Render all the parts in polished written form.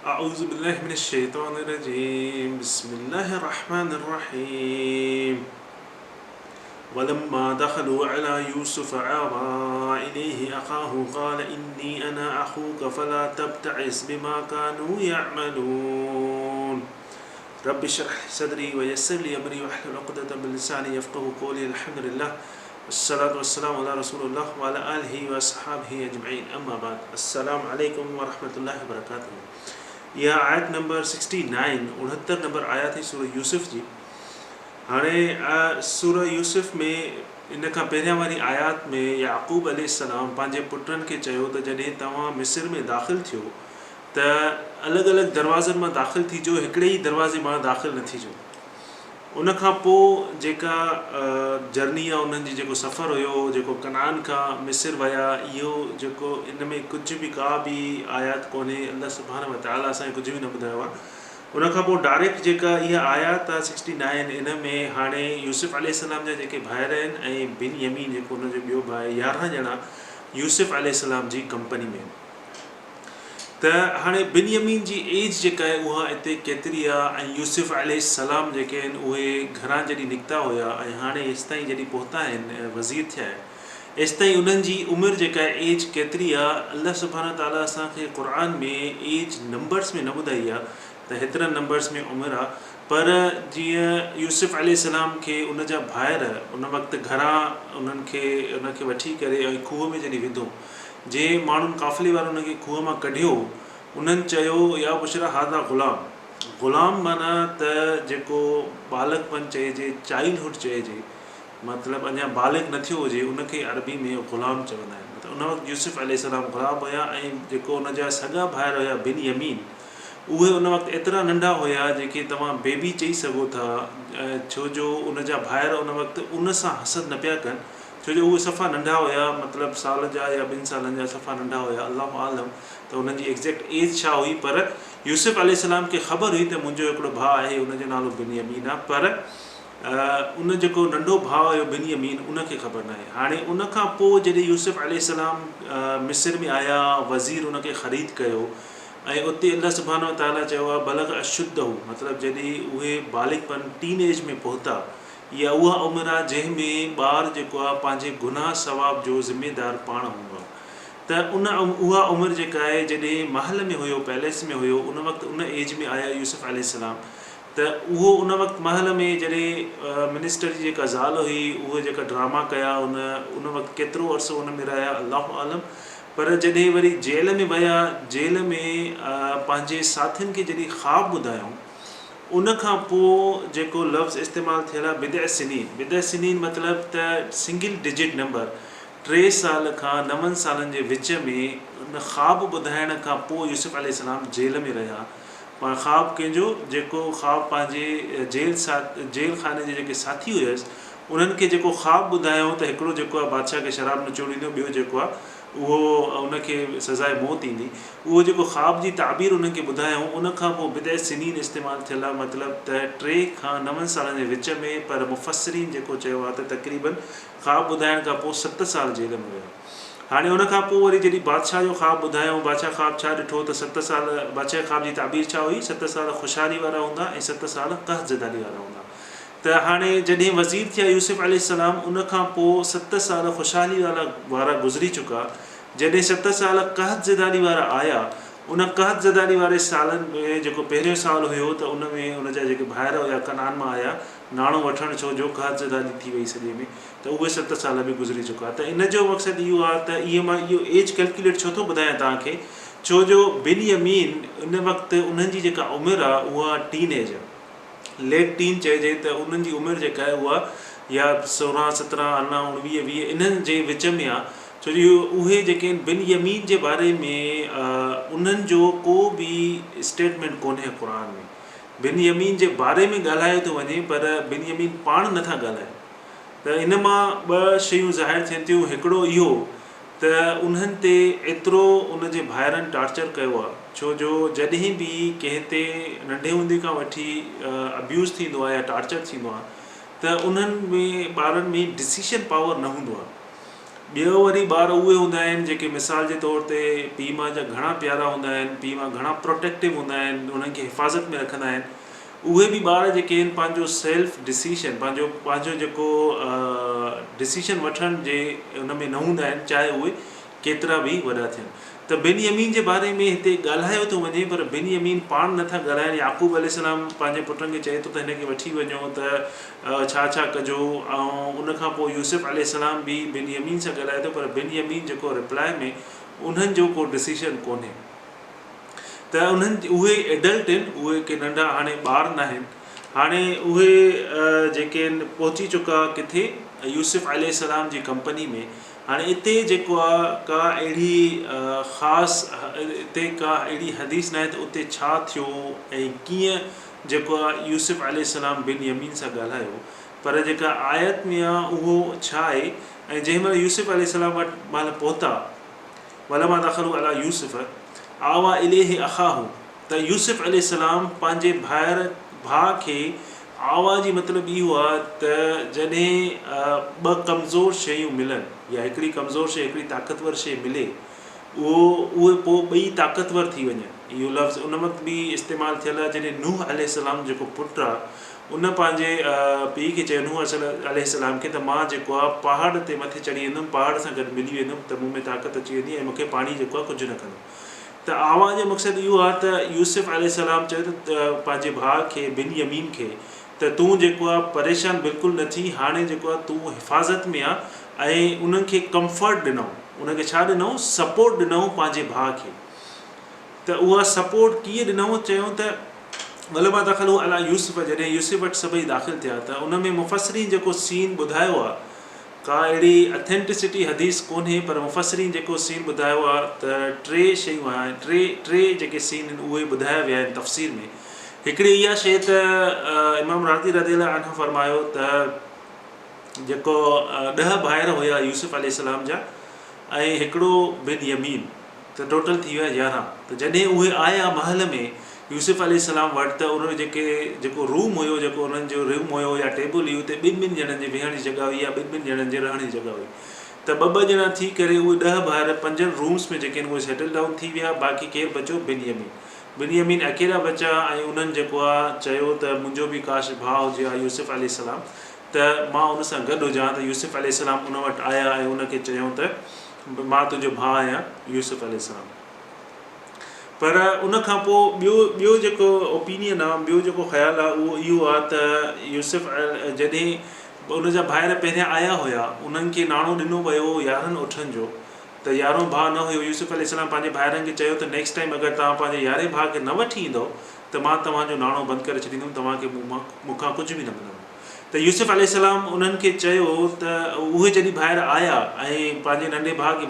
أعوذ بالله من الشيطان الرجيم بسم الله الرحمن الرحيم ولما دخلوا على يوسف آوى إليه أخاه قال إني أنا أخوك فلا تبتئس بما كانوا يعملون رب اشرح لي صدري ويسر لي أمري واحلل عقدة من لساني يفقهوا قولي الحمد لله والصلاة والسلام على رسول الله وعلى آله وصحبه أجمعين أما بعد السلام عليكم ورحمة الله وبركاته. यह आयत नंबर 69 69 नंबर आयत है सूरह यूसुफ जी। हाणे सूरह यूसुफ में इन खां पहिरियां वारी आयत में याक़ूब अलैहिस्सलाम पंहिंजे पुटनि खे चयो त जॾहिं तव्हां मिस्र में दाख़िल थियो त अलॻि अलॻि दरवाज़नि मां दाख़िल थीजो, हिकिड़े ई दरवाज़े मां दाख़िल न थीजो। उन खां पोइ जेका जर्नी आहे उन्हनि जी जेको सफ़रु हुयो, जेको कनान खां मिस्र विया, इहो जेको इन में कुझु बि का बि आयत कोन्हे, अल्लाह सुब्हानहु व तआला असांखे कुझु बि न ॿुधायो आहे। उन खां पोइ डायरेक्ट जेका इहा आयत आहे 69 इन में हाणे यूसुफ अलैहिस्सलाम जा जेके भाइर आहिनि ऐं बिन यमीन जेको हुनजो ॿियो भाउ 11 ॼणा यूसुफ अलैहिस्सलाम जी कंपनी में। त हाणे बिन यमीन जी एज जेका आहे उहा हिते केतिरी आहे ऐं यूसुफ अलैहिस्सलाम जेके आहिनि उहे घरां जॾहिं निकिता हुया ऐं हाणे हेसि ताईं जॾहिं पहुता आहिनि वज़ीर थिया आहिनि, हेसि ताईं उन्हनि जी उमिरि जेका आहे एज केतिरी आहे, अल्लाह सुब्हानहु तआला असांखे क़ुर में एज नंबर्स में न ॿुधाई आहे त हेतिरनि नंबर्स में उमिरि आहे। पर जीअं यूसुफ अलैहिस्सलाम खे उन जा भाइर उन वक़्तु घरां उनखे वठी करे ऐं खूह में जॾहिं विधो, जे माण्हुनि काफ़िले वारनि उनखे खूह मां कढियो, उन्हनि चयो या बुशरा हादा ग़ुलाम माना त जेको बालकपन चइजे, चाइल्डहुड चइजे, मतिलबु अञा बालिग न थियो हुजे, उनखे अरबी में ग़ुलाम चवंदा आहिनि। त उन वक़्तु यूसुफ अलैहिस्सलाम ग़ुलाम हुया ऐं जेको उन जा सॻा भाइर हुया बिन यमीन, उहे उन वक़्तु एतिरा नंढा हुया जेके तव्हां बेबी चई सघो था, छो जो उन जा भाइर उन वक़्तु उन सां हसद न पिया कनि, छो जो उहे सफ़ा नंढा हुया, मतिलबु साल जा या 2 सालनि जा सफ़ा नंढा हुया। अल्लाहु आलम त उन्हनि जी एग्ज़ैक्ट एज छा हुई, पर यूसुफ अलैहिस्सलाम खे ख़बर हुई त मुंहिंजो हिकिड़ो भाउ आहे, उनजो नालो बिन यमीन आहे, पर उन जेको नंढो भाउ हुयो बिन यमीन उनखे ख़बर न आहे। हाणे उन खां पोइ जॾहिं यूसुफ अलैहिस्सलाम मिस्र में आया, वज़ीर उनखे ख़रीद कयो ऐं उते अल्लाह सुब्हानहु व तआला चयो आहे बलग अशुद्दहु, मतिलबु जॾहिं उहे बालिगपन टीन एज में पहुता, इहा उहा उमिरि आहे जंहिंमें ॿारु जेको आहे पंहिंजे गुनाह सवाब जो ज़िमेदार पाण हूंदो आहे। त उहा उमिरि जेका आहे जॾहिं महल में हुयो, पैलेस में हुयो, उन वक़्तु उन एज में आया यूसुफ अलैहिस्सलाम। त उहो उन वक़्तु महल में जॾहिं मिनिस्टर जी जेका ज़ाल हुई उहे जेका ड्रामा कया, उन वक़्तु केतिरो अर्सो उन में रहिया अल्लाहु आलम। पर जॾहिं वरी जेल में विया, जेल में पंहिंजे साथियुनि खे जॾहिं ख़्वाबु ॿुधायूं, उन खां पोइ जेको लफ़्ज़ इस्तेमालु थियल आहे बिदअ सिनीन मतिलबु त सिंगल डिजिट नंबर, 3 साल खां 9 सालनि जे विच में उन ख़्वाबु ॿुधाइण खां पोइ यूसुफ अलैहिस्सलाम जेल में रहिया। पाण ख़्वाबु कंहिंजो जेको ख़्वाबु पंहिंजे जेल खाने जे जेके साथी हुयसि उन्हनि खे जेको ख़्वाबु ॿुधायूं त हिकिड़ो जेको आहे बादशाह खे शराब न चोड़ींदो, ॿियो जेको आहे उहो उनखे सज़ाए मौत ईंदी, उहो जेको ख़्वाब जी ताबीर उनखे ॿुधायूं, उन खां पोइ बिदअ सिनीन इस्तेमालु थियल आहे, मतिलबु त 3 खां 9 सालनि जे विच में। पर मुफ़स्सिरीन जेको चयो आहे त तक़रीबन ख़्वाबु ॿुधाइण खां पोइ 7 साल जेल में वियो। हाणे उन खां पोइ वरी जॾहिं बादशाह जो ख़्वाबु ॿुधायूं, बादशाह ख़्वाबु छा ॾिठो त 7 साल, बादशाह ख़्वाब जी ताबीर छा हुई, 7 साल ख़ुशहाली वारा हूंदा ऐं 7 साल क़हज़दारी वारा हूंदा। त हाणे जॾहिं वज़ीर थिया यूसुफ अलैहिस्सलाम, उन खां पोइ 7 साल ख़ुशहाली वारा गुज़री चुका। जॾहिं 7 साल क़हज़दारी वारा आया, उन क़हज़दारी वारे सालनि में जेको पहिरियों साल हुयो त उन में उन जा जेके भाइर हुया कनान मां आया नाणो वठणु, छो जो क़हज़दारी थी वई सॼे में, त उहे 7 साल बि गुज़री चुका। त इन जो मक़सदु इहो आहे त मां इहो एज कैलकुलेट छो थो ॿुधायां तव्हांखे, छो जो बिन यमीन उन वक़्तु उन्हनि जी जेका उमिरि आहे उहा टीन एज आहे, लेट टीन चइजे त उन्हनि जी उमिरि जेका आहे उहा या 16, 17, 18, 19, 20 इन्हनि जे विच में आहे। छो जो उहे जेके बिन यमीन जे बारे में उन्हनि जो को बि स्टेटमेंट कोन्हे क़ुर में। बिन यमीन जे बारे में ॻाल्हायो थो वञे पर बिन यमीन पाण नथा ॻाल्हाइनि। त इन मां 2 शयूं ज़ाहिर थियनि थियूं। हिकिड़ो इहो त उन्हनि ते एतिरो उन जे भाइरनि टार्चर कयो आहे, छो जो जॾहिं बि कंहिं ते नंढे हूंदे खां वठी अब्यूज़ थींदो आहे या टार्चर थींदो आहे त उन्हनि में ॿारनि में डिसीशन पावर न हूंदो आहे। ॿियो वरी ॿार उहे हूंदा आहिनि जेके मिसाल जे तौर ते पीउ माउ जा घणा प्यारा हूंदा आहिनि, पीउ माउ घणा प्रोटेक्टिव हूंदा आहिनि, उन्हनि खे हिफ़ाज़त में रखंदा आहिनि। उहे बि ॿार जेके आहिनि पंहिंजो सेल्फ डिसीशन पंहिंजो जेको डिसीशन वठण जे उन में न हूंदा आहिनि, चाहे उहे केतिरा बि वॾा थियनि। त बिन-यमीन जे बारे में हिते ॻाल्हायो थो वञे, पर बिन-यमीन पाण नथा ॻाल्हाइनि। याक़ूब अलैहिस्सलाम पंहिंजे पुटनि खे चए थो त हिन खे वठी वञो त छा कजो, ऐं उनखां पोइ यूसुफ अलैहिस्सलाम बि बिन-यमीन सां ॻाल्हाए थो, पर बिन-यमीन जेको रिप्लाई में उन्हनि जो को डिसीशन कोन्हे। त उहे एडल्ट आहिनि, उहे के नंढा हाणे ॿार न आहिनि। हाणे उहे जेके आहिनि पहुची चुका किथे, यूसुफ अलैहिस्सलाम जी कंपनी में। हाणे हिते जेको आहे का अहिड़ी ख़ासि हिते का अहिड़ी हदीस न आहे त उते छा थियो ऐं कीअं जेको आहे यूसुफ अलैहिस्सलाम बिन-यमीन सां ॻाल्हायो, पर जेका आयत में आहे उहो छा आहे। ऐं जंहिं महिल यूसुफ अलैहिस्सलाम वटि महिल पहुता, वलमा दख़लू अला यूसुफ आवा इलैहि अख़ाहु, त यूसुफ अलैहिस्सलाम पंहिंजे भाउ खे, आवा जी मतिलबु इहो आहे त जॾहिं ॿ कमज़ोर शयूं मिलनि या हिकिड़ी कमज़ोर शइ हिकिड़ी ताक़तवर शइ मिले, उहे पोइ ॿई ताक़तवर थी वञनि। इहो लफ़्ज़ उन वक़्तु बि इस्तेमालु थियल आहे जॾहिं नूह अलैहिस्सलाम जेको पुटु आहे, उन पंहिंजे पीउ खे चयो, नूह अलैहिस्सलाम खे, त मां जेको आहे पहाड़ ते मथे चढ़ी वेंदुमि, पहाड़ सां गॾु मिली वेंदुमि, त मूं में ताक़त अची वेंदी ऐं मूंखे पाणी जेको आहे कुझु न कंदो। त आवा जो मक़सदु इहो आहे त यूसुफ अलैहिस्सलाम चयो त पंहिंजे भाउ खे बिन-यमीन खे, त तूं जेको आहे परेशान बिल्कुलु न थी, हाणे जेको आहे तूं हिफ़ाज़त में आहे। ऐं उन्हनि खे कम्फर्ट ॾिनऊं, उनखे छा ॾिनऊं, सपोर्ट ॾिनऊं पंहिंजे भाउ खे। त उहा सपोर्ट कीअं ॾिनऊं, चयूं त वलमा दख़लू अला यूसुफ, जॾहिं यूसुफ वटि सभई दाख़िल थिया, त उन में मुफ़सरीन जेको सीन ॿुधायो आहे, का अहिड़ी अथेंटिसिटी हदीस कोन्हे, पर मुफ़सरीन जेको सीन ॿुधायो आहे त 3 शयूं आहिनि, टे जेके सीन आहिनि उहे ॿुधाया विया आहिनि तफ़सीर में। हिकिड़ी इहा शइ त इमाम राज़ी रज़ियल्लाहु अन्हु फरमायो त जेको 10 भाइर हुया यूसुफ अलैहिस्सलाम जा ऐं हिकिड़ो बिन-यमीन, त टोटल थी विया 11। त जॾहिं उहे आया महल में यूसुफ अलैहिस्सलाम वटि, त उन जेको रूम हुयो, जेको उन्हनि जो रूम हुयो या टेबल हुई, उते 2 ॼणनि जे वेहण जी जॻह हुई या 2 ॼणनि जे रहण जी जॻह हुई। त 2 ॼणा थी करे उहे 10 भाइर 5 रूम्स में जेके आहिनि उहे सेटल डाउन थी विया। बाक़ी केरु बचो, बिन-यमीन अकेला बचा। ऐं उन्हनि जेको आहे चयो त मुंहिंजो बि काश भाउ हुजे हा यूसुफ अलैहिस्सलाम, त मां उन सां गॾु हुजां। त यूसुफ अलैहिस्सलाम उन वटि आया ऐं उनखे चयूं त मां तुंहिंजो भाउ आहियां, यूसुफ अलैहिस्सलाम। पर उनखां पोइ ॿियो जेको ओपिनियन आहे, ॿियो जेको ख़्यालु आहे, उहो इहो आहे त यूसुफ जॾहिं उनजा भाइर पहिरियां आया हुया, उन्हनि खे नाणो ॾिनो वियो 11 ऊठनि जो, त 11हों भाउ न हुयो। यूसुफ अलैहिस्सलाम पंहिंजे भाइरनि खे चयो त नेक्स्ट टाइम अगरि तव्हां पंहिंजे 11हें भाउ खे न वठी ईंदो, त मां तव्हांजो नाणो बंदि करे छॾींदुमि, तव्हांखे मूंखां कुझु बि न मिलंदो। त यूसुफ अलैहिस्सलाम उन्हनि खे चयो त उहे जॾहिं भाइर आया ऐं पंहिंजे नंढे भाउ खे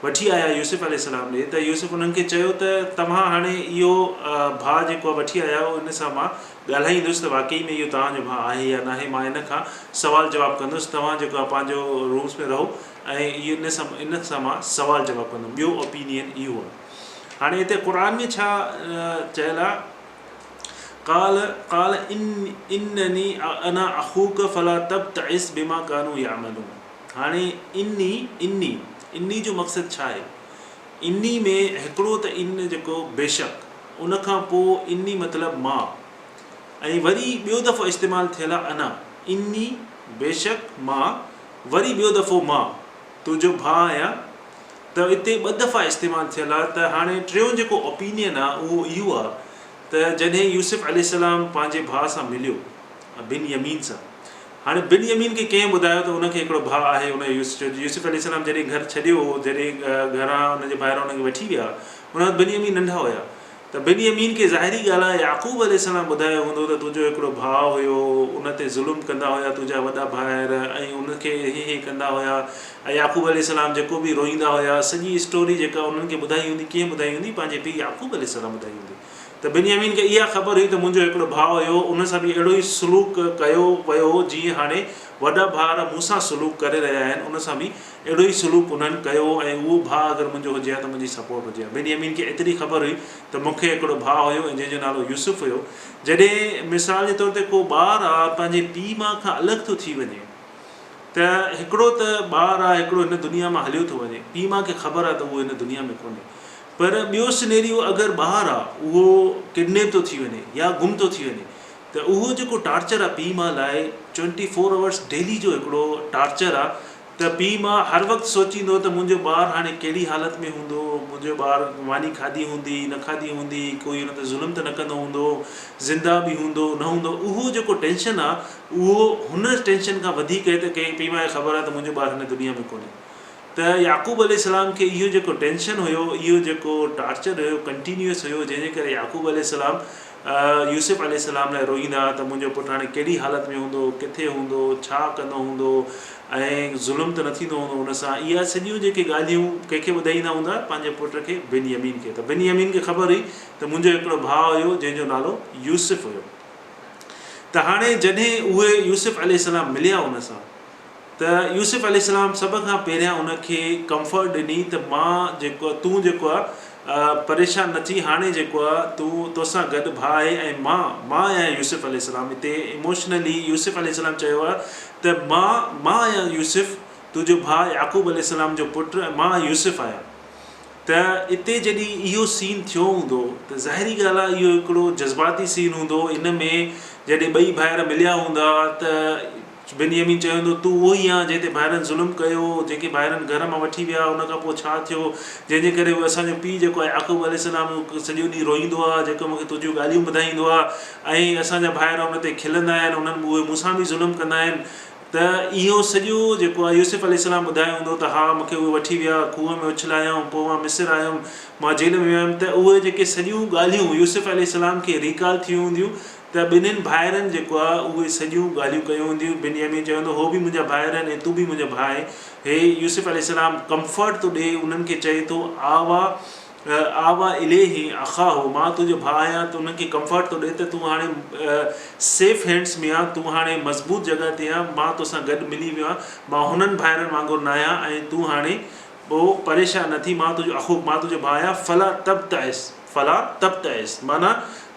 वठी आया यूसुफ अलैहिस्सलाम ॾे, त यूसुफ उन्हनि खे चयो त तव्हां हाणे इहो भाउ जेको आहे वठी आया आहियो, इन सां मां ॻाल्हाईंदुसि त वाक़ई में इहो तव्हांजो भाउ आहे या न आहे। मां इन खां सवाल जवाबु कंदुसि, तव्हां जेको आहे पंहिंजो रूम्स में रहो ऐं इन सां मां सवाल जवाबु कंदुमि। ॿियो ओपिनियन इहो आहे। हाणे हिते क़ुर में छा चयल आहे, काल इन्नी अना अख़ूक फला तब्तइस बिमा कानू यामलून। हाणे इन्नी जो मक़सदु छा आहे? इन्नी में हिकिड़ो त इन जेको बेशक, उनखां पोइ इन्नी मतिलबु मां, ऐं वरी ॿियो दफ़ो इस्तेमालु थियल आहे अना। इन्नी बेशक मां, वरी ॿियो दफ़ो मां तुंहिंजो भाउ आहियां। त हिते 2 दफ़ा इस्तेमालु थियल आहे। त हाणे टियों जेको ओपिनियन आहे उहो इहो आहे त जॾहिं यूसुफ अलैहिस्सलाम पंहिंजे भाउ सां मिलियो बिन-यमीन सां, हाणे बिन-यमीन खे कंहिं ॿुधायो त उनखे हिकिड़ो भाउ आहे। उन यूसुफ अलैहिस्सलाम जॾहिं घर छॾियो, जॾहिं घरां हुनजे ॿाहिरां उनखे वठी विया, उन वक़्तु बिन-यमीन नंढा हुया। त बिन-यमीन खे ज़ाहिरी ॻाल्हि आहे याक़ूब अलैहिस्सलाम ॿुधायो हूंदो त तुंहिंजो हिकिड़ो भाउ हुयो, उन ते ज़ुल्म कंदा हुया तुंहिंजा वॾा भाइर, ऐं उनखे हीअं कंदा हुया। ऐं याक़ूब अलैहिस्सलाम जेको बि रोईंदा हुया, सॼी स्टोरी जेका उन्हनि खे ॿुधाई हूंदी, कीअं ॿुधाई हूंदी, पंहिंजे पीउ याक़ूब अलैहिस्सलाम ॿुधाई हूंदी। त बिन-यमीन खे इहा ख़बर हुई त मुंहिंजो हिकिड़ो भाउ हुयो, उन सां बि अहिड़ो ई सलूक कयो वियो जीअं हाणे वॾा भाउर मूंसां सलूक करे रहिया आहिनि, उन सां बि अहिड़ो ई सलूक उन्हनि कयो। ऐं उहो भाउ अगरि मुंहिंजो हुजे हा त मुंहिंजी सपोर्ट हुजे हा। बिन-यमीन खे एतिरी ख़बर हुई त मूंखे हिकिड़ो भाउ हुयो ऐं जंहिंजो नालो यूसुफ हुयो। जॾहिं मिसाल जे तौर ते को ॿारु आहे पंहिंजे पीउ माउ खां अलॻि थो थी वञे, त हिकिड़ो त ॿारु आहे, हिकिड़ो हिन दुनिया मां हलियो थो वञे, पीउ माउ खे ख़बर आहे त उहो हिन दुनिया में कोन्हे, पर ॿियो सिनेरियो अगरि ॿारु आहे उहो किडनेप थो थी वञे या गुम थो थी वञे, त उहो जेको टार्चर आहे पीउ माउ लाइ 24 आवर्स डेली जो हिकिड़ो टार्चर आहे। त पीउ माउ हर वक़्तु सोचींदो त मुंहिंजो ॿारु हाणे कहिड़ी हालत में हूंदो, मुंहिंजो ॿारु मानी खाधी हूंदी न खाधी हूंदी, कोई हुन ते ज़ुल्म त न कंदो हूंदो, ज़िंदा बि हूंदो न हूंदो। उहो जेको टेंशन आहे उहो हुन टेंशन खां वधीक त कंहिं पीउ माउ खे ख़बर आहे त मुंहिंजो ॿारु हिन दुनिया में कोन्हे। त याक़ूब अलैहिस्सलाम खे इहो जेको टेंशन हुयो, इहो जेको टार्चर हुयो कंटिन्यूअस हुयो, जंहिंजे करे याक़ूब अलैहिस्सलाम यूसुफ अलैहिस्सलाम लाइ रोईंदा त मुंहिंजो पुटु हाणे कहिड़ी हालत में हूंदो, किथे हूंदो, छा कंदो हूंदो, ऐं ज़ुल्म त न थींदो हूंदो हुन सां। इहा सॼियूं जेके ॻाल्हियूं कंहिंखे ॿुधाईंदा हूंदा पंहिंजे पुट खे, बिनयामीन खे। त बिनयामीन खे ख़बर हुई त मुंहिंजो हिकिड़ो भाउ हुयो जंहिंजो नालो यूसुफ हुयो। त हाणे जॾहिं उहे यूसुफ अलैहिस्सलाम मिलिया हुन सां, त यूसुफ अलैहिस्सलाम सभ खां पहिरियां उनखे कंफर्ट ॾिनी त मां जेको तूं जेको आहे परेशान न थी, हाणे जेको आहे तोसां गॾु भाउ आहे ऐं मां आहियां यूसुफ अलैहिस्सलाम। हिते इमोशनली यूसुफ अलैहिस्सलाम चयो आहे त मां आहियां यूसुफ, तुंहिंजो भाउ याक़ूब अलैहिस्सलाम जो पुटु, मां यूसुफ आहियां। त हिते जॾहिं इहो सीन थियो हूंदो त ज़ाहिरी ॻाल्हि आहे इहो हिकिड़ो जज़्बाती सीन हूंदो। इन में जॾहिं ॿई भाइर मिलिया हूंदा त बिनयामीन चवंदो तूं उहो ई आहे जंहिं ते भाइरनि ज़ुल्म कयो, जेके भाइरनि घर मां वठी विया, उन खां पोइ छा थियो, जंहिंजे करे उहो असांजो पीउ जेको आहे याक़ूब अलैहिस्सलाम सॼो ॾींहुं रोईंदो आहे, जेको मूंखे तुंहिंजियूं ॻाल्हियूं ॿुधाईंदो आहे, ऐं असांजा भाइर उन ते खिलंदा आहिनि, उन्हनि उहे मूंसां बि ज़ुल्म कंदा आहिनि। त इहो सॼो जेको आहे यूसुफ अलैहिस्सलाम ॿुधायो हूंदो त हा मूंखे उहे वठी विया, खूह में उछलायऊं, पोइ मां मिस्र आयुमि, मां जेल में वियुमि। त उहे जेके सॼियूं ॻाल्हियूं यूसुफ अलैहिस्सलाम खे रिकॉल थी हूंदियूं, त ॿिन्हिनि भाइरनि जेको आहे उहे सॼियूं ॻाल्हियूं कयूं हूंदियूं। बिनयामीन चवंदो हो बि मुंहिंजा भाइर आहिनि ऐं तूं बि मुंहिंजो भाउ आहे। हे यूसुफ अलैहिस्सलाम कंफर्ट थो ॾिए, उन्हनि खे चए थो आवा इलेही अख़ाहु, मां तुंहिंजो भाउ आहियां। त उन्हनि खे कंफर्ट थो ॾिए त तूं हाणे सेफ हैंड्स में आहे, तूं हाणे मज़बूत जॻह ते आहे, मां तोसां गॾु मिली वियो आहियां, मां हुननि भाइरनि वांगुरु न आहियां, ऐं तूं हाणे पोइ परेशान न थी, मां तुंहिंजो अख़ूक, मां तुंहिंजो भाउ आहियां। फला तब तइस माना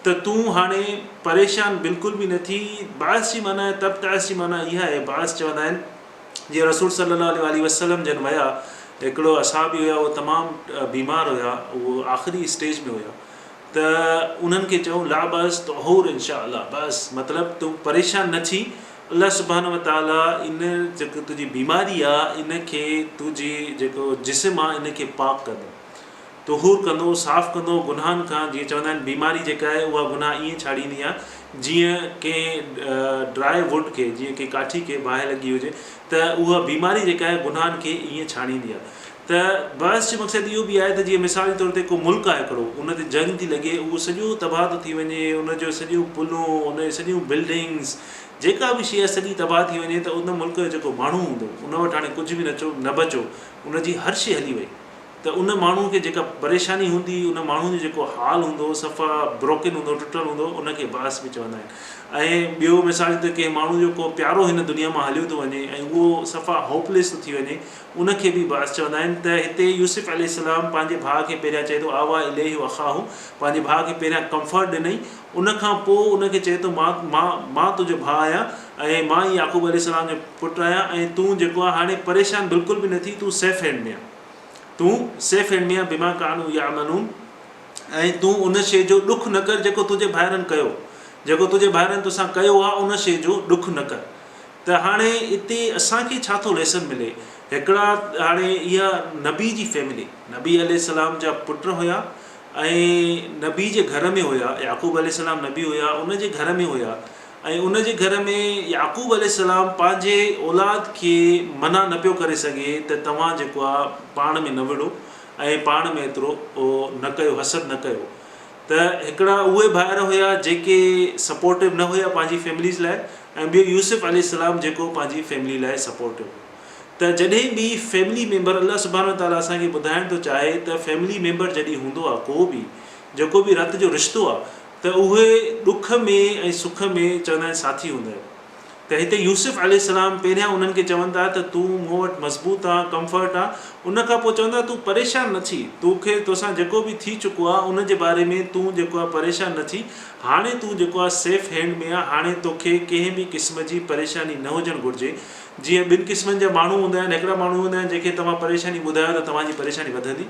त तूं हाणे परेशान बिल्कुलु बि न थी। बास जी माना तब तइस जी माना इहा आहे, बास चवंदा आहिनि जीअं रसूल सल्लल्लाहु अलैहि वसल्लम जन विया, हिकिड़ो असहाबी हुया, उहो तमामु बीमार हुया, उहो आख़िरी स्टेज में हुया, त उन्हनि खे चयूं ला बस तोहूर इंशा अल्लाह, बसि मतिलबु तूं परेशान न थी, अल्लाह सुब्हानो व तआला इन जेको तुंहिंजी बीमारी आहे इन खे तुंहिंजी जेको जिस्म आहे इन खे पाक कंदो, तोहूर कंदो, साफ़ु कंदो गुनाहनि खां। जीअं चवंदा आहिनि बीमारी जेका आहे उहा गुनाह ईअं छाड़ींदी आहे जीअं कंहिं ड्राई वुड खे, जीअं कंहिं काठी खे बाहि लॻी हुजे, त उहा बीमारी जेका आहे गुनाहनि खे ईअं छाड़ींदी आहे। त बहस जो मक़सदु इहो बि आहे त जीअं मिसाल जे तौर ते को मुल्क आहे हिकिड़ो, उन ते जंग थी लॻे, उहो सॼो तबाह थो थी वञे, उनजो सॼियूं पुलूं, उन सॼियूं बिल्डिंग्स, जेका बि शइ सॼी तबाह थी वञे, त उन मुल्क जो जेको माण्हू हूंदो उन वटि हाणे कुझु बि न बचो, उनजी हर शइ हली वई। त उन माण्हू खे जेका परेशानी हूंदी, उन माण्हू जो जेको हाल हूंदो सफ़ा ब्रोकन हूंदो, टुटल हूंदो, उनखे बास बि चवंदा आहिनि। ऐं ॿियो मिसाल त कंहिं माण्हू जो को प्यारो हिन दुनिया मां हलियो थो वञे ऐं उहो सफ़ा होपलेस थो थी वञे, उनखे बि बास चवंदा आहिनि। त हिते यूसुफ अलैहिस्सलाम पंहिंजे भाउ खे पहिरियां चए थो आवा इलेही अख़ाहु, पंहिंजे भाउ खे पहिरियां कंफर्ट ॾिनई, उनखां पोइ उनखे चए थो मां तुंहिंजो भाउ आहियां ऐं मां ई याक़ूब अलैहिस्सलाम जो पुटु आहियां, ऐं तूं जेको आहे हाणे परेशान बिल्कुलु बि न थी, तूं सेफ हैंड में आहे, तूं सेफ हैंड में आहे बिमा कानू यामलून, ऐं तूं उन शइ जो ॾुख न कर जेको तुंहिंजे भाइरनि कयो, जेको तुंहिंजे भाइरनि तोसां कयो आहे उन शइ जो ॾुख न कर। त हाणे हिते असांखे छा थो लेसन मिले, हिकिड़ा हाणे इहा नबी जी फैमिली, नबी अलैहिस्सलाम जा पुट हुया ऐं नबी जे घर में हुया, याक़ूब अलैहिस्सलाम नबी हुया, उन जे घर में हुया, ऐं उन जे घर में याक़ूब अलैहिस्सलाम पंहिंजे औलाद खे मना न पियो करे सघे त तव्हां जेको आहे पाण में न विड़ो ऐं पाण में एतिरो न कयो, हसद न कयो। त हिकिड़ा उहे भाइर हुया जेके सपोर्टिव न हुया पंहिंजी फैमिलीज़ लाइ, ऐं ॿियो यूसुफ अलैहिस्सलाम जेको पंहिंजी फैमिली लाइ सपोर्टिव हो। त जॾहिं बि फैमिली मेंबर, अल्लाह सुब्हानो व तआला असांखे ॿुधाइण थो चाहे त फैमिली मेंबर जॾहिं हूंदो आहे, को बि जेको बि रत जो रिश्तो आहे, त उहे ॾुख में ऐं सुख में चवंदा आहिनि साथी हूंदा आहिनि। त हिते यूसुफ अलैहिस्सलाम पहिरियां उन्हनि खे चवनि था त तूं मूं वटि मज़बूत आहे, कंफर्ट आहे, उन खां पोइ चवंदा तूं परेशान न थी, तोखे तोसां जेको बि थी चुको आहे उन जे बारे में तूं जेको आहे परेशान न थी, हाणे तूं जेको आहे सेफ हैंड में आहे, हाणे तोखे कंहिं बि क़िस्म जी परेशानी न हुजणु घुरिजे। जीअं ॿिनि क़िस्मनि जा माण्हू हूंदा आहिनि, हिकिड़ा माण्हू हूंदा आहिनि जेके तव्हां परेशानी ॿुधायो त तव्हांजी परेशानी वधंदी,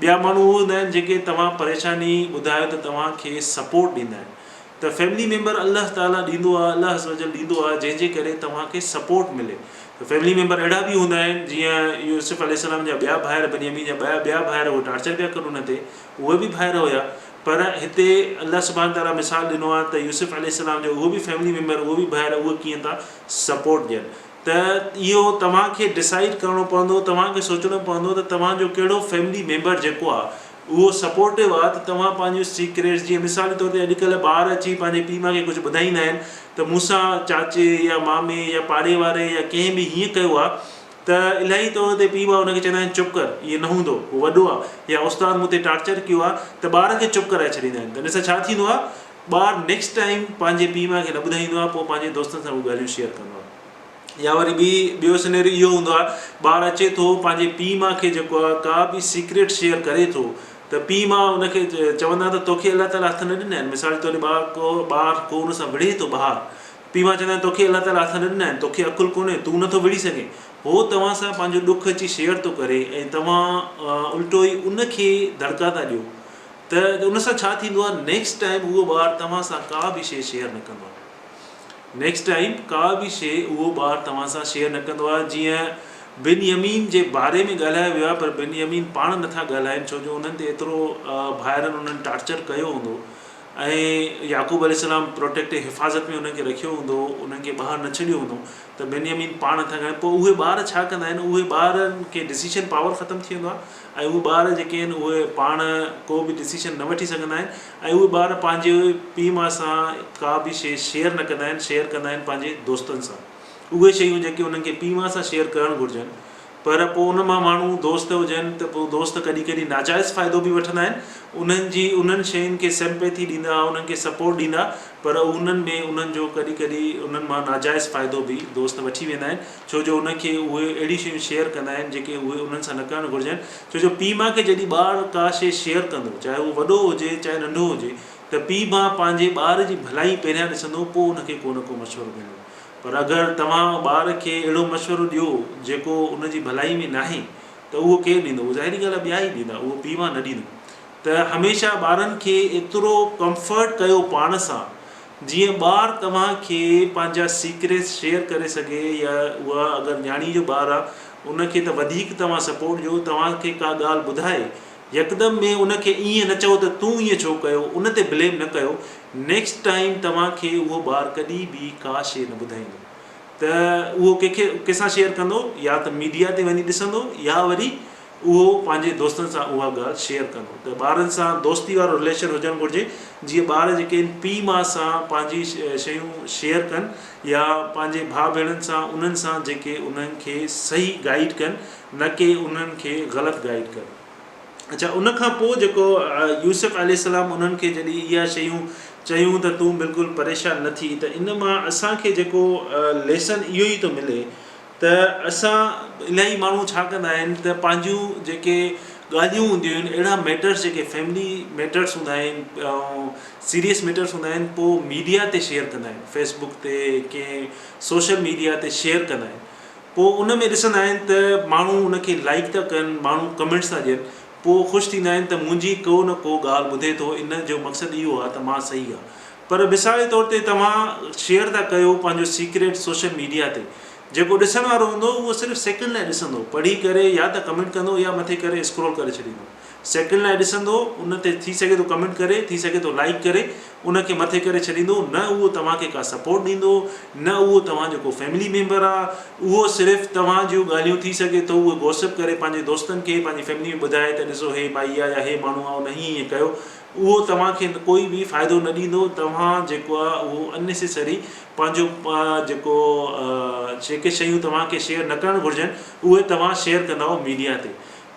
ॿिया माण्हू हूंदा आहिनि जेके तव्हां परेशानी ॿुधायो त तव्हांखे सपोर्ट ॾींदा आहिनि। त फैमिली मेंबर अल्लाह ताला ॾींदो आहे, अल्लाह अज़्ज़ व जल ॾींदो आहे जंहिंजे करे तव्हांखे सपोर्ट मिले। त फैमिली मेंबर अहिड़ा बि हूंदा आहिनि, जीअं यूसुफ अलैहिस्सलाम जा ॿिया भाइर, बिन्यामीन जा ॿिया भाइर, उहे टार्चर पिया कनि उन ते, उहे बि भाइर हुया, पर हिते अल्लाह सुब्हान ताला मिसाल ॾिनो आहे त यूसुफ अलैहिस्सलाम जो उहो बि फैमिली मेंबर, उहो बि भाइर, उहे कीअं था सपोर्ट ॾियनि। त इहो तव्हांखे डिसाइड करिणो पवंदो, तव्हांखे सोचणो पवंदो त तव्हांजो कहिड़ो फैमिली मेंबर जेको आहे उहो सपोर्टिव आहे, त तव्हां पंहिंजो सीक्रेट्स, जीअं मिसाल जे तौर ते अॼुकल्ह ॿार अची पंहिंजे पीउ माउ खे कुझु ॿुधाईंदा आहिनि त मूंसां चाचे या मामे या पाड़े वारे या कंहिं बि हीअं कयो आहे, त इलाही तौर ते पीउ माउ हुनखे चवंदा आहिनि चुप कर, इहो न हूंदो, उहो वॾो आहे, या उस्ताद मूं ते टार्चर कयो आहे, त ॿार खे चुप कराए छॾींदा आहिनि। त इन सां छा थींदो आहे, ॿारु नेक्स्ट टाइम पंहिंजे पीउ माउ खे न ॿुधाईंदो आहे, पोइ पंहिंजे दोस्तनि सां उहे ॻाल्हियूं शेयर कंदो आहे। या वरी ॿियो सिनेरियो इहो हूंदो आहे, ॿारु अचे थो पंहिंजे पीउ माउ खे जेको आहे का बि सीक्रेट शेयर करे थो, त पीउ माउ हुनखे चवंदा त तोखे अल्लाह ताला हथ न ॾिना आहिनि। मिसाल जे तौर ते ॿारु को हुन सां विढ़े थो ॿाहिरि, पीउ माउ चवंदा आहिनि तोखे अल्लाह ताला हथ न ॾिना आहिनि, तोखे अकुलु कोन्हे, तूं नथो विढ़ी सघे, उहो तव्हां सां पंहिंजो ॾुखु अची शेयर थो करे ऐं तव्हां उल्टो ई उनखे दड़का था ॾियो, त उन सां छा थींदो आहे, नेक्स्ट टाइम उहो ॿारु तव्हां सां का बि शइ शेयर न कंदो आहे। नेक्स्ट टाइम का बि शइ उहो ॿारु तव्हां सां शेयर न कंदो आहे। जीअं बिन्यामीन जे बारे में ॻाल्हायो वियो आहे, पर बिन्यामीन पाण नथा ॻाल्हाइनि, छो जो उन्हनि ते एतिरो भाइरनि उन्हनि टार्चर कयो हूंदो, ऐं याकूब अलैहिस्सलाम प्रोटेक्टिव हिफ़ाज़त में उन्हनि खे रखियो हूंदो, उन्हनि खे ॿाहिरि न छॾियो हूंदो, त बिन्यामीन पाण नथा ॻाल्हाइनि। पोइ उहे ॿार छा कंदा आहिनि, उहे ॿारनि खे डिसीशन पावर ख़तमु थी वेंदो आहे, ऐं उहे ॿार जेके आहिनि उहे पाण को बि डिसीशन न वठी सघंदा आहिनि, ऐं उहे ॿार पंहिंजे पीउ माउ सां का बि शइ शेयर न कंदा आहिनि, शेयर कंदा आहिनि पंहिंजे दोस्तनि सां, उहे शयूं जेके उन्हनि खे पीउ माउ सां शेयर करणु घुरिजनि। पर पोइ उन मां माण्हू दोस्त हुजनि त पोइ दोस्त कॾहिं कॾहिं नाजाइज़ फ़ाइदो बि वठंदा आहिनि, उन्हनि शयुनि खे सिंपैथी ॾींदा, उन्हनि खे सपोर्ट ॾींदा, पर उन्हनि में उन्हनि जो कॾहिं कॾहिं उन्हनि मां नाजाइज़ फ़ाइदो बि दोस्त वठी वेंदा आहिनि, छो जो उनखे उहे अहिड़ी शयूं शेयर कंदा आहिनि जेके उहे उन्हनि सां न करणु घुरिजनि। छो जो पीउ माउ खे जॾहिं ॿारु का शइ शेयर कंदो, चाहे उहो वॾो हुजे चाहे नंढो हुजे, त पीउ माउ पंहिंजे ॿार जी भलाई पहिरियां ॾिसंदो, पोइ उनखे को न को मशवरो ॾींदो। पर अगरि तव्हां ॿार खे अहिड़ो मशवरो ॾियो जेको उनजी भलाई में नाहे, त उहो केरु ॾींदो, उहो ज़ाहिरी ॻाल्हि आहे ॿिया ई ॾींदा, उहो पीउ माउ न ॾींदो। त हमेशह ॿारनि खे एतिरो कंफर्ट कयो पाण सां, जीअं ॿारु तव्हांखे पंहिंजा सीक्रेट्स शेयर करे सघे, या उहा अगरि न्याणी जो ॿारु आहे उनखे त वधीक तव्हां सपोर्ट ॾियो, तव्हांखे का ॻाल्हि ॿुधाए यकदमि में उनखे ईअं न चओ त तूं ईअं छो कयो, उन ते ब्लेम न कयो, नेक्स्ट टाइम तव्हांखे उहो ॿारु कॾहिं बि का शइ न ॿुधाईंदो, त उहो कंहिंसां शेयर कंदो, या त मीडिया ते वञी ॾिसंदो, या वरी उहो पंहिंजे दोस्तनि सां उहा ॻाल्हि शेयर कंदो। त ॿारनि सां दोस्ती वारो रिलेशन हुजणु घुरिजे, जीअं ॿार जेके आहिनि पीउ माउ सां पंहिंजी शयूं शेयर कनि, या पंहिंजे भाउ भेणनि सां उन्हनि सां जेके उन्हनि खे सही गाइड कनि, न कि उन्हनि खे ग़लति गाइड कनि। अच्छा, उनखां पोइ जेको यूसुफ अलैहिस्सलाम उन्हनि खे जॾहिं इहा शयूं चयूं त तूं बिल्कुलु परेशान न थी, त इन मां असांखे जेको लेसन इहो ई थो मिले, त असां इलाही माण्हू छा कंदा आहिनि त पंहिंजूं जेके ॻाल्हियूं हूंदियूं आहिनि, अहिड़ा मैटर्स जेके फैमिली मैटर्स हूंदा आहिनि ऐं सीरियस मैटर्स हूंदा आहिनि, पोइ मीडिया ते शेयर कंदा आहिनि, फेसबुक ते कंहिं सोशल मीडिया ते शेयर कंदा आहिनि। पोइ उन में ॾिसंदा आहिनि त माण्हू उनखे लाइक था कनि, माण्हू कमेंट्स था ॾियनि, पोइ ख़ुशि थींदा आहिनि त मुंहिंजी को न को ॻाल्हि ॿुधे थो, इन जो मक़सदु इहो आहे त मां सही आहे। पर मिसाल जे तौर ते तव्हां शेयर था कयो पंहिंजो सीक्रेट सोशल मीडिया ते, जेको ॾिसण वारो हूंदो उहो सिर्फ़ु सेकेंड लाइ ॾिसंदो, पढ़ी करे या त कमेंट कंदो या मथे करे स्क्रॉल करे छॾींदो, सेकेंड लाइ ॾिसंदो, उन ते थी सघे थो कमेंट करे, थी सघे थो लाइक करे, उनखे मथे करे छॾींदो, न उहो तव्हांखे का सपोर्ट ॾींदो, न उहो तव्हांजो को फैमिली मेंबर आहे, उहो सिर्फ़ु तव्हांजूं ॻाल्हियूं थी सघे थो उहो गॉसिप करे पंहिंजे दोस्तनि खे पंहिंजी फैमिली में ॿुधाए त ॾिसो हे भाई आहे या हे माण्हू आहे, उन हीअं कयो, उहो तव्हांखे कोई बि फ़ाइदो न ॾींदो। तव्हां जेको आहे उहो अननेसेसरी पंहिंजो जेको जेके शयूं तव्हांखे शेयर न करणु घुरिजनि उहे तव्हां शेयर कंदव मीडिया ते।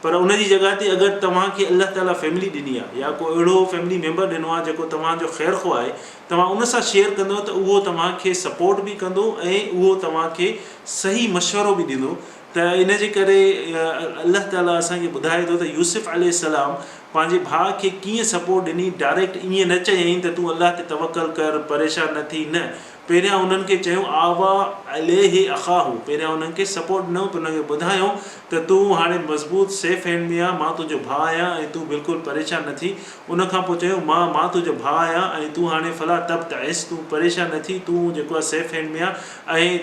पर उन जी जॻह ते अगरि तव्हांखे अल्लाह ताला फैमिली ॾिनी आहे या को अहिड़ो फैमिली मेंबर ॾिनो आहे जेको तव्हांजो ख़ैरु ख़्वाह आहे, तव्हां उन सां शेयर कंदव त उहो तव्हांखे सपोर्ट बि कंदो ऐं उहो तव्हांखे सही मशवरो बि ॾींदो। त इन जे करे अल्लाह ताला असांखे ॿुधाए थो त यूसुफ अलैहिस्सलाम पंहिंजे भाउ खे कीअं सपोर्ट ॾिनी। डायरेक्ट ईअं न चयईं त तूं अल्लाह ते तवकल कर, परेशान न थी, न, पहिरियां उन्हनि खे चयूं आवा अलैहि अखाहू, पहिरियां उन्हनि खे सपोर्ट ॾिनो, उनखे ॿुधायूं त तूं हाणे मज़बूत सेफ हैंड में आहे, मां तुंहिंजो भाउ आहियां ऐं तूं बिल्कुलु परेशान न थी। उनखां पोइ चयूं मां तुंहिंजो भाउ आहियां ऐं तूं हाणे फला तब तइस, तूं परेशान न थी, तूं जेको आहे सेफ हैंड में आहे ऐं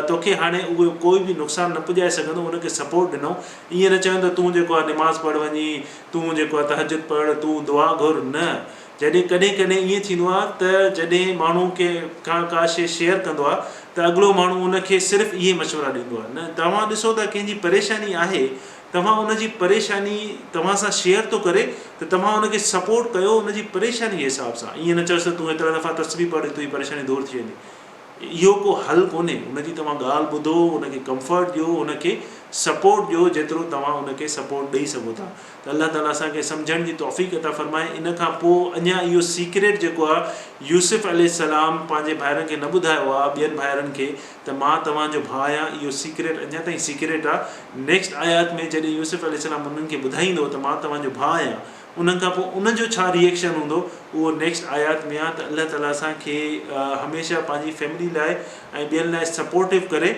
तोखे हाणे उहो कोई बि नुक़सानु न पुॼाए सघंदो। उनखे सपोर्ट ॾिनो। ईअं न चवनि त तूं जेको आहे निमाज़ पढ़ वञी, तूं जेको आहे तहजुद पढ़, तूं दुआ घुर, न। जॾहिं कॾहिं कॾहिं ईअं थींदो आहे त जॾहिं माण्हू का शइ शेयर कंदो आहे त अॻिलो माण्हू उनखे सिर्फ़ु इहे मशवरा ॾींदो आहे। न, तव्हां ॾिसो त कंहिंजी परेशानी आहे, तव्हां उनजी परेशानी तव्हां सां शेयर थो करे त तव्हां उनखे सपोर्ट कयो उनजी परेशानी जे हिसाब सां। ईअं न चयोसि त तूं एतिरा दफ़ा तस्बीह पढ़ तुंहिंजी परेशानी दूरि थी वेंदी। इहो को हल कोन्हे। उनजी तव्हां ॻाल्हि ॿुधो, उनखे कंफर्ट ॾियो, उनखे सपोर्ट ॾियो जेतिरो तव्हां उनखे सपोर्ट ॾेई सघो था। त अल्लाह ताला असांखे सम्झण जी तौफ़ीक़ अता फ़रमाए। इन खां पोइ अञा इहो सीक्रेट जेको आहे यूसुफ अलैहिस्सलाम पंहिंजे भाइरनि खे न ॿुधायो आहे, ॿियनि भाइरनि खे, त मां तव्हांजो भाउ आहियां। इहो सीक्रेट अञा ताईं सीक्रेट आहे। नेक्स्ट आयात में जॾहिं यूसुफ अलैहिस्सलाम उन्हनि खे ॿुधाईंदो त मां तव्हांजो भाउ आहियां, उन्हनि खां पोइ उनजो छा रिएक्शन हूंदो उहो नेक्स्ट आयात में आहे। त अल्लाह ताला असांखे हमेशह पंहिंजी फैमिली लाइ ऐं ॿियनि लाइ सपोर्टिव करे।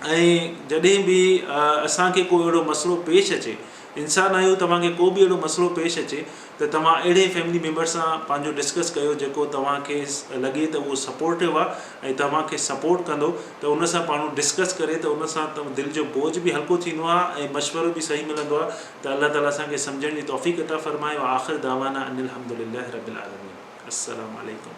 ऐं जॾहिं बि असांखे को अहिड़ो मसइलो पेश अचे, इंसान आहियूं, तव्हांखे को बि अहिड़ो मसइलो पेश अचे त तव्हां अहिड़े फैमिली मेंबर सां पंहिंजो डिस्कस कयो जेको तव्हांखे लॻे त उहो सपोर्टिव आहे ऐं तव्हांखे सपोर्ट कंदो। त उन सां पाण डिस्कस करे त उन सां दिलि जो बोझ बि हल्को थींदो आहे ऐं मशवरो बि सही मिलंदो आहे। त अल्लाह ताला असांखे सम्झण जी तौफ़ीक़ अता फ़रमाए। आख़िर दावाना अनिल हम्दुलिल्लाहि रब्बिल आलमीन। अस्सलामु अलैकुम।